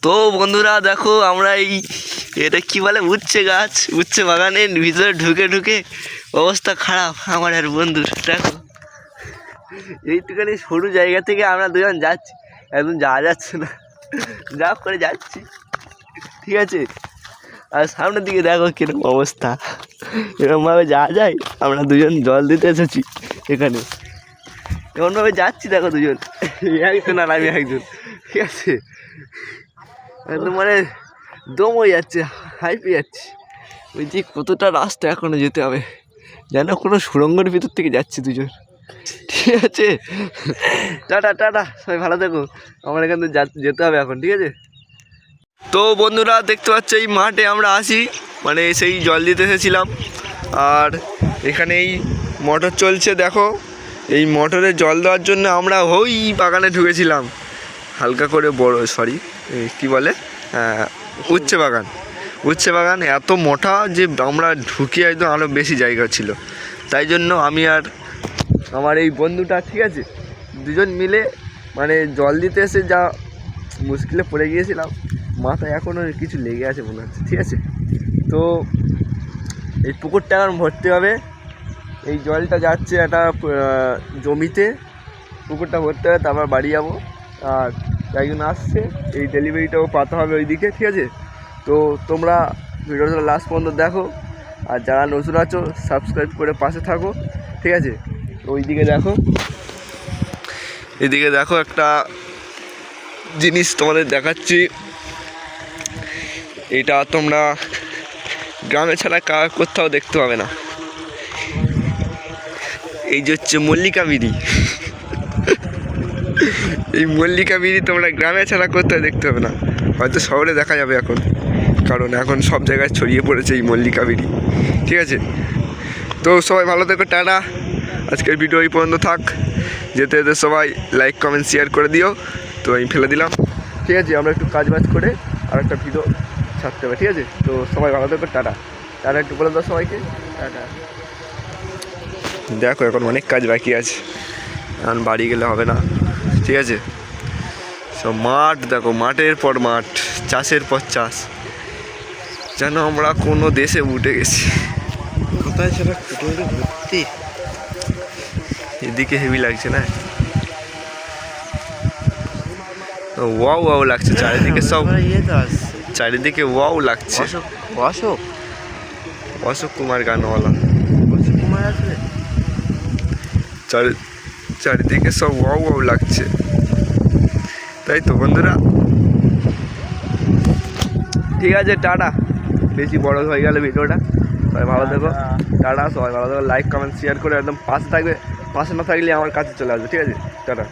তো বন্ধুরা দেখো আমরা এটা কি বলে উচ্ছে বাগানের ভিতরে ঢুকে ঢুকে অবস্থা খারাপ আমার আর বন্ধুর। দেখো এইটুখানি সরু জায়গা থেকে আমরা দুজন যাচ্ছি, একদম যাওয়া যাচ্ছে না, যা করে যাচ্ছি, ঠিক আছে। আর সামনের দিকে দেখো কিরকম অবস্থা, এরকমভাবে যাওয়া যায়? আমরা দুজন জল দিতে এসেছি এখানে, এমনভাবে যাচ্ছি দেখো দুজন, একজন আর আমি একজন, ঠিক আছে। একদম মানে দম হয়ে যাচ্ছে, হাই পেয়ে যাচ্ছি। ওই যে কতটা রাস্তা এখনো যেতে হবে, যেন কোনো সুড়ঙ্গের ভিতর থেকে যাচ্ছি দুজন, ঠিক আছে। টাটা টাটা, সবাই ভালো থেকো, আমার এখান থেকে যেতে হবে এখন, ঠিক আছে। তো বন্ধুরা দেখতে পাচ্ছ এই মাঠে আমরা আসি, মানে সেই জল দিতে এসেছিলাম। আর এখানে এই মোটর চলছে দেখো, এই মোটরে জল দেওয়ার জন্য আমরা ওই বাগানে ঢুকেছিলাম, হালকা করে কি বলে উচ্ছে বাগান এত মোটা যে আমরা ঢুকি একদম আরও বেশি জায়গা ছিল। তাই জন্য আমি আর আমার এই বন্ধুটা, ঠিক আছে, দুজন মিলে মানে জল দিতে এসে যা মুশকিলে পড়ে গিয়েছিলাম, মাথায় এখনও কিছু লেগে আছে মনে হচ্ছে, ঠিক আছে। তো এই পুকুরটা এখন ভরতে হবে, এই জলটা যাচ্ছে একটা জমিতে, পুকুরটা ভরতে হবে, তারপর বাড়ি যাবো। আর একজন আসছে, এই ডেলিভারিটাও পাতে হবে ওইদিকে, ঠিক আছে। তো তোমরা ভিডিওটা লাস্ট পর্যন্ত দেখো, আর যারা নতুন আছো সাবস্ক্রাইব করে পাশে থাকো, ঠিক আছে। ওইদিকে দেখো, এদিকে দেখো একটা জিনিস তোমাদের দেখাচ্ছি, এটা তোমরা গ্রামে ছাড়া কোথাও দেখতে পাবে না। এই যে হচ্ছে মল্লিকা বিড়ি, এই মল্লিকা বিড়ি তোমরা গ্রামে ছাড়া কোথাও দেখতে পাবে না, হয়তো শহরে দেখা যাবে এখন, কারণ এখন সব জায়গায় ছড়িয়ে পড়েছে এই মল্লিকা বিড়ি, ঠিক আছে। তো সবাই ভালো থেকো, টাটা। আজকের ভিডিও এই পর্যন্ত থাক, যেতে যেতে সবাই লাইক কমেন্ট শেয়ার করে দিও। তো আমি ফেলে দিলাম, ঠিক আছে। আমরা একটু কাজ বাজ করে আর একটা ভিডিও ছাড়তে হবে, ঠিক আছে। তো সবাই ভালো থেকো, টাটা। টাটা একটু বলে দাও সবাইকে, টাটা। দেখো এখন অনেক কাজ বাকি আছে, এখন বাড়ি গেলে হবে না, ঠিক আছে। সব মাঠ দেখো, মাঠের পর মাঠ, চাষের পর চাষ, যেন আমরা কোনো দেশে উঠে গেছি। কোথায় সেটা ভর্তি, এদিকে হেভি লাগছে না, ওয়াও ওয়াও লাগছে চারিদিকে, সব চারিদিকে ওয়াও লাগছে। অশোক কুমার গানওয়ালা, চারিদিকে সব ওয়াও ওয়াও লাগছে, তাই তো বন্ধুরা। ঠিক আছে, টাটা। বেশি বড় হয়ে গেল ভিডিওটা, সবাই ভালো থেকো, টাটা। সবাই ভালো থেকো, লাইক কমেন্ট শেয়ার করে একদম পাশে থাকবে, পাশে না থাকলে আমার কাছে চলে আসবে, ঠিক আছে। টাটা।